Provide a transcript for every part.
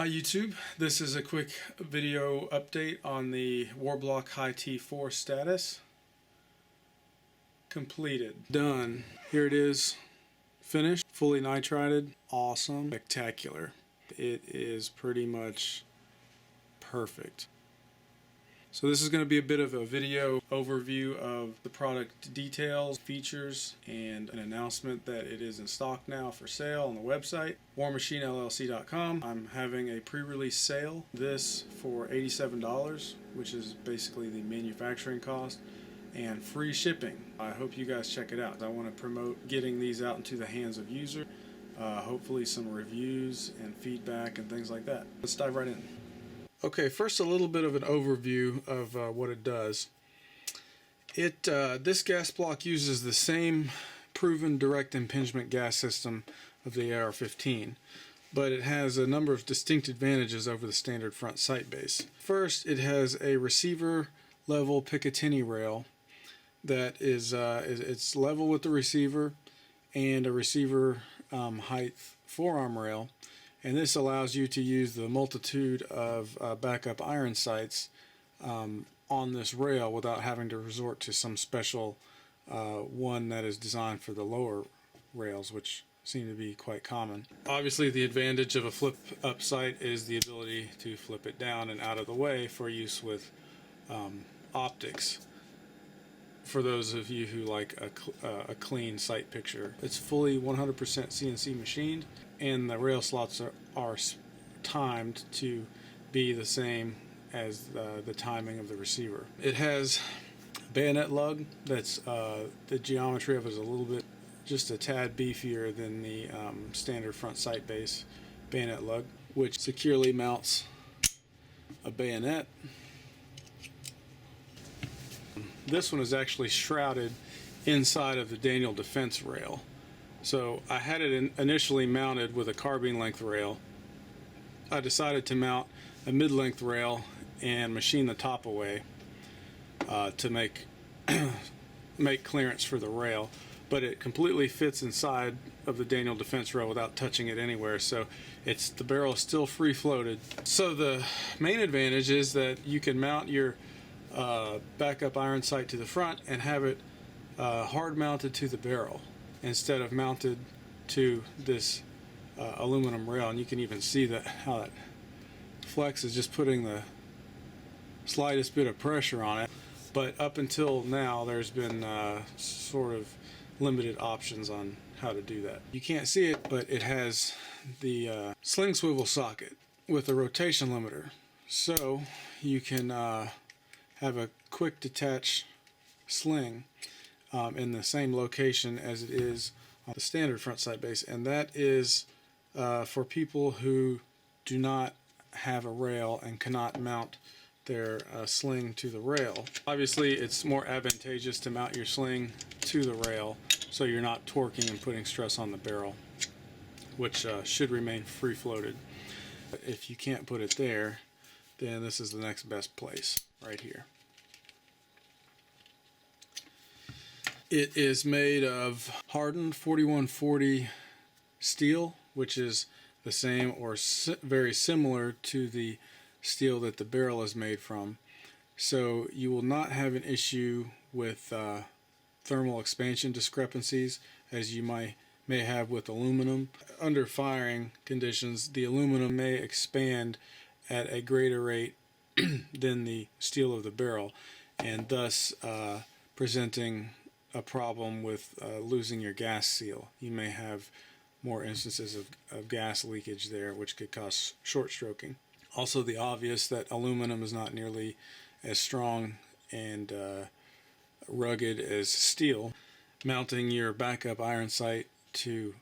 Hi YouTube, this is a quick video update on the WarBlock High T-4 status. Completed. Done. Here it is, finished, fully nitrided, awesome, spectacular. It is pretty much perfect. So this is going to be a bit of a video overview of the product details, features, and an announcement that it is in stock now for sale on the website, warmachinellc.com. I'm having a pre-release sale, this for $87, which is basically the manufacturing cost, and free shipping. I hope you guys check it out. I want to promote getting these out into the hands of users, hopefully some reviews and feedback and things like that. Let's dive right in. Okay, first a little bit of an overview of what it does. This gas block uses the same proven direct impingement gas system of the AR-15, but it has a number of distinct advantages over the standard front sight base. First, it has a receiver level Picatinny rail that is it's level with the receiver, and a receiver height forearm rail. And this allows you to use the multitude of backup iron sights on this rail without having to resort to some special one that is designed for the lower rails, which seem to be quite common. Obviously, the advantage of a flip up sight is the ability to flip it down and out of the way for use with optics. For those of you who like a clean sight picture, it's fully 100% CNC machined, and the rail slots are timed to be the same as the timing of the receiver. It has bayonet lug that's the geometry of it is a little bit, just a tad beefier than the standard front sight base bayonet lug, which securely mounts a bayonet. This one is actually shrouded inside of the Daniel Defense rail. So I had it initially mounted with a carbine length rail. I decided to mount a mid-length rail and machine the top away to make clearance for the rail, but it completely fits inside of the Daniel Defense rail without touching it anywhere, so the barrel is still free floated. So the main advantage is that you can mount your backup iron sight to the front and have it hard mounted to the barrel instead of mounted to this aluminum rail. And you can even see how that flexes just putting the slightest bit of pressure on it. But up until now, there's been sort of limited options on how to do that. You can't see it, but it has the sling swivel socket with a rotation limiter, so you can have a quick detach sling in the same location as it is on the standard front sight base, and that is for people who do not have a rail and cannot mount their sling to the rail. Obviously, it's more advantageous to mount your sling to the rail so you're not torquing and putting stress on the barrel, which should remain free floated. If you can't put it there, then this is the next best place right here. It is made of hardened 4140 steel, which is the same or very similar to the steel that the barrel is made from. So you will not have an issue with thermal expansion discrepancies as you may have with aluminum. Under firing conditions, the aluminum may expand at a greater rate than the steel of the barrel, and thus presenting a problem with losing your gas seal. You may have more instances of gas leakage there, which could cause short stroking. Also, the obvious that aluminum is not nearly as strong and rugged as steel. Mounting your backup iron sight to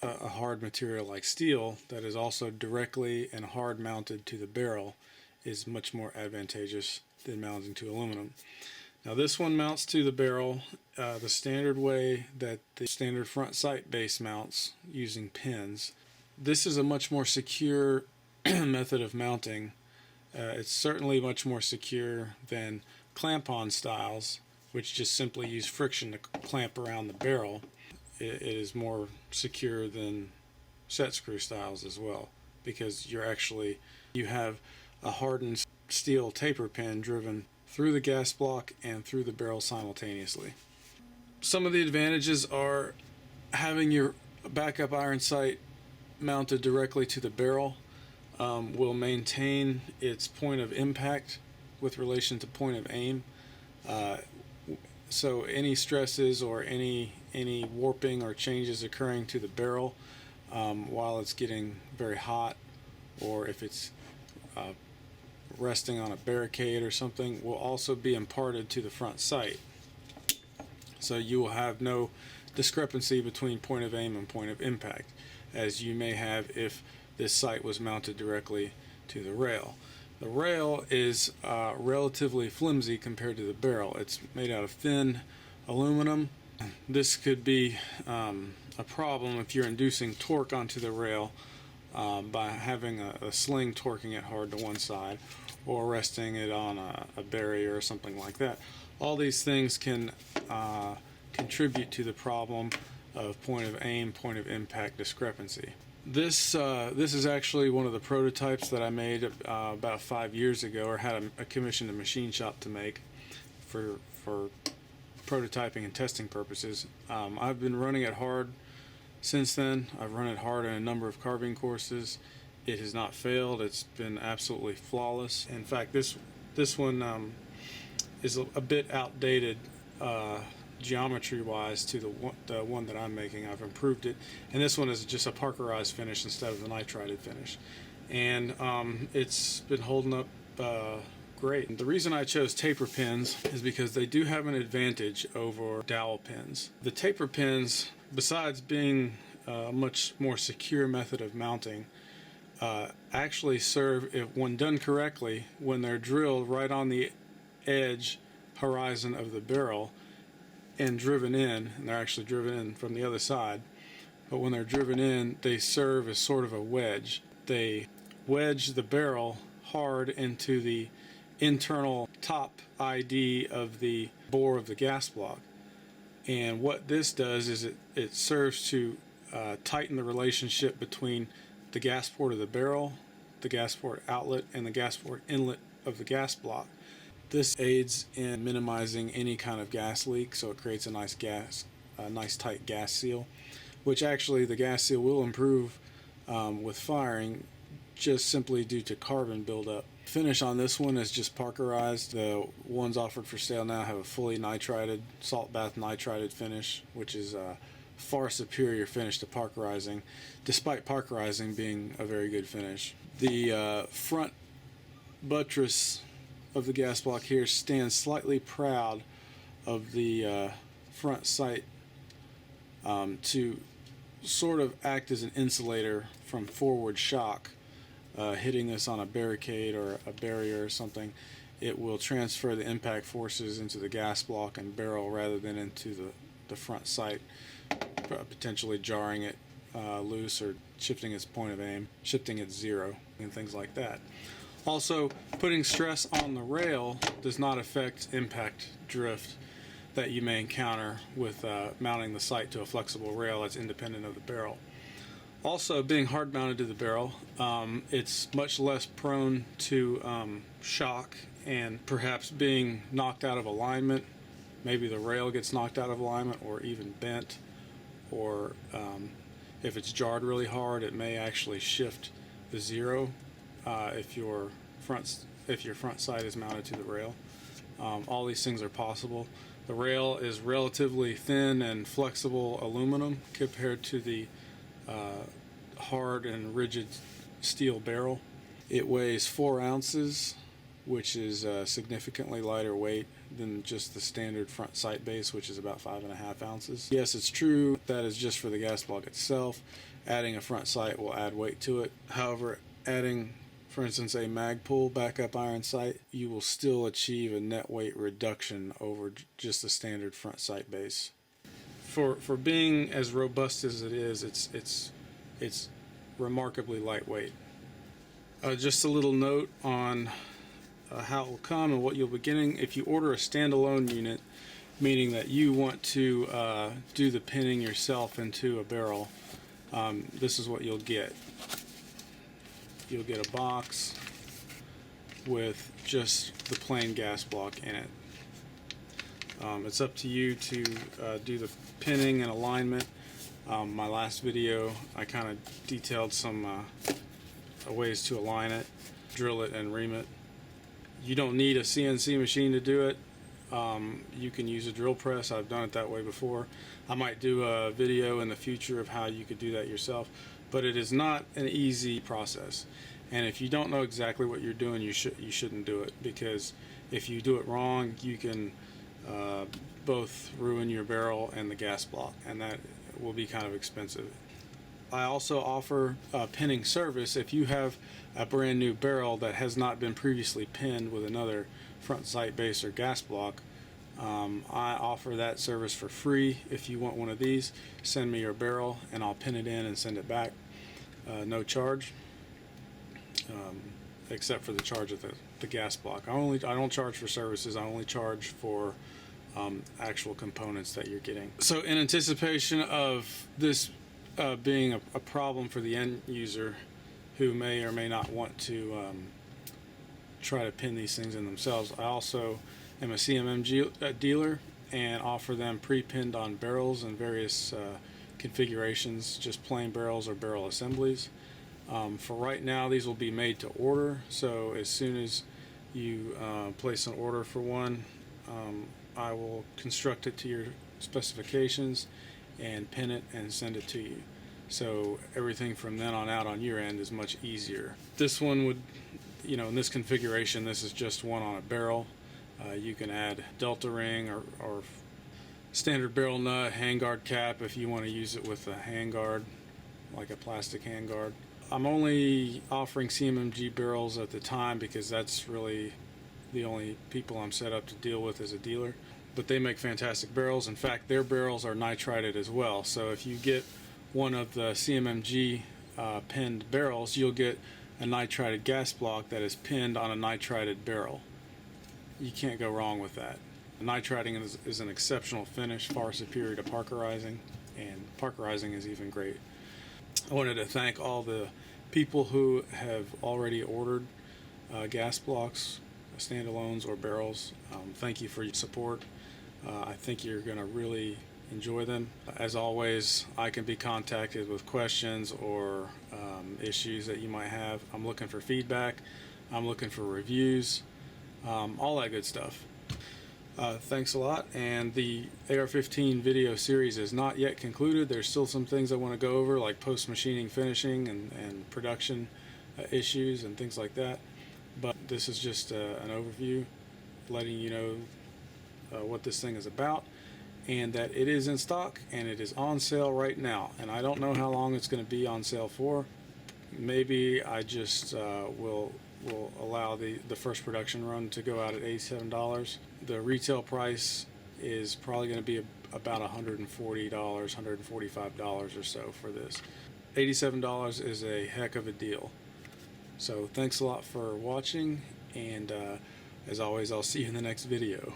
a hard material like steel that is also directly and hard mounted to the barrel is much more advantageous than mounting to aluminum. Now this one mounts to the barrel the standard way that the standard front sight base mounts, using pins. This is a much more secure method of mounting. It's certainly much more secure than clamp-on styles, which just simply use friction to clamp around the barrel. It is more secure than set screw styles as well, because you have a hardened steel taper pin driven through the gas block and through the barrel simultaneously. Some of the advantages are having your backup iron sight mounted directly to the barrel. Will maintain its point of impact with relation to point of aim. So any stresses or any warping or changes occurring to the barrel while it's getting very hot, or if it's resting on a barricade or something, will also be imparted to the front sight. So you will have no discrepancy between point of aim and point of impact, as you may have if this sight was mounted directly to the rail. The rail is relatively flimsy compared to the barrel. It's made out of thin aluminum. This could be a problem if you're inducing torque onto the rail by having a sling torquing it hard to one side, or resting it on a barrier or something like that. All these things can contribute to the problem of point of aim, point of impact discrepancy. This is actually one of the prototypes that I made about 5 years ago, or had commissioned a machine shop to make for prototyping and testing purposes. I've been running it hard since then. I've run it hard in a number of carbine courses. It has not failed. It's been absolutely flawless. In fact, this one is a bit outdated geometry-wise to the one that I'm making. I've improved it, and this one is just a parkerized finish instead of the nitrided finish, and it's been holding up great. The reason I chose taper pins is because they do have an advantage over dowel pins. The taper pins, besides being a much more secure method of mounting, actually serve, if when done correctly, when they're drilled right on the edge horizon of the barrel and driven in, and they're actually driven in from the other side, but when they're driven in, they serve as sort of a wedge. They wedge the barrel hard into the internal top ID of the bore of the gas block, and what this does is it serves to tighten the relationship between the gas port of the barrel, the gas port outlet, and the gas port inlet of the gas block. This aids in minimizing any kind of gas leak, so it creates a nice tight gas seal, which actually the gas seal will improve with firing, just simply due to carbon buildup. Finish on this one is just parkerized. The ones offered for sale now have a fully nitrided, salt bath nitrided finish, which is a far superior finish to parkerizing, despite parkerizing being a very good finish. The front buttress of the gas block here stands slightly proud of the front sight to sort of act as an insulator from forward shock. Hitting this on a barricade or a barrier or something, it will transfer the impact forces into the gas block and barrel rather than into the front sight, potentially jarring it loose or shifting its point of aim, shifting its zero, and things like that. Also, putting stress on the rail does not affect impact drift that you may encounter with mounting the sight to a flexible rail that's independent of the barrel. Also, being hard mounted to the barrel, it's much less prone to shock and perhaps being knocked out of alignment. Maybe the rail gets knocked out of alignment or even bent, or if it's jarred really hard, it may actually shift the zero if your front sight is mounted to the rail. All these things are possible. The rail is relatively thin and flexible aluminum compared to the hard and rigid steel barrel. It weighs 4 ounces, which is significantly lighter weight than just the standard front sight base, which is about 5.5 ounces. Yes, it's true that is just for the gas block itself. Adding a front sight will add weight to it. However, adding, for instance, a Magpul backup iron sight, you will still achieve a net weight reduction over just the standard front sight base. For being as robust as it is, it's remarkably lightweight. Just a little note on how it will come and what you'll be getting. If you order a standalone unit, meaning that you want to do the pinning yourself into a barrel, this is what you'll get. you'll get a box with just the plain gas block in it. It's up to you to do the pinning and alignment. My last video I kind of detailed some ways to align it, drill it and ream it. You don't need a CNC machine to do it. You can use a drill press. I've done it that way before. I might do a video in the future of how you could do that yourself, but it is not an easy process. And if you don't know exactly what you're doing, you shouldn't do it, because if you do it wrong, you can both ruin your barrel and the gas block, and that will be kind of expensive. I also offer a pinning service. If you have a brand new barrel that has not been previously pinned with another front sight base or gas block, I offer that service for free. If you want one of these, send me your barrel and I'll pin it in and send it back, no charge, except for the charge of the gas block. I don't charge for services. I only charge for actual components that you're getting. So in anticipation of this being a problem for the end user who may or may not want to try to pin these things in themselves, I also am a CMM dealer and offer them pre-pinned on barrels in various configurations, just plain barrels or barrel assemblies. For right now, these will be made to order, so as soon as you place an order for one, I will construct it to your specifications and pin it and send it to you. So everything from then on out on your end is much easier. This one would, in this configuration, this is just one on a barrel. You can add delta ring or standard barrel nut, handguard cap if you want to use it with a handguard, like a plastic handguard. I'm only offering CMMG barrels at the time because that's really the only people I'm set up to deal with as a dealer. But they make fantastic barrels. In fact, their barrels are nitrided as well. So if you get one of the CMMG pinned barrels, you'll get a nitrided gas block that is pinned on a nitrided barrel. You can't go wrong with that. Nitriding is an exceptional finish, far superior to parkerizing, and parkerizing is even great. I wanted to thank all the people who have already ordered gas blocks, standalones or barrels. Thank you for your support. I think you're going to really enjoy them. As always, I can be contacted with questions or issues that you might have. I'm looking for feedback. I'm looking for reviews, all that good stuff. Thanks a lot. And the AR-15 video series is not yet concluded. There's still some things I want to go over, like post-machining finishing and production issues and things like that. But this is just an overview, letting you know what this thing is about, and that it is in stock and it is on sale right now. And I don't know how long it's going to be on sale for. Maybe I just will allow the first production run to go out at $87. The retail price is probably going to be about $140, $145 or so for this. $87 is a heck of a deal. So thanks a lot for watching, and as always, I'll see you in the next video.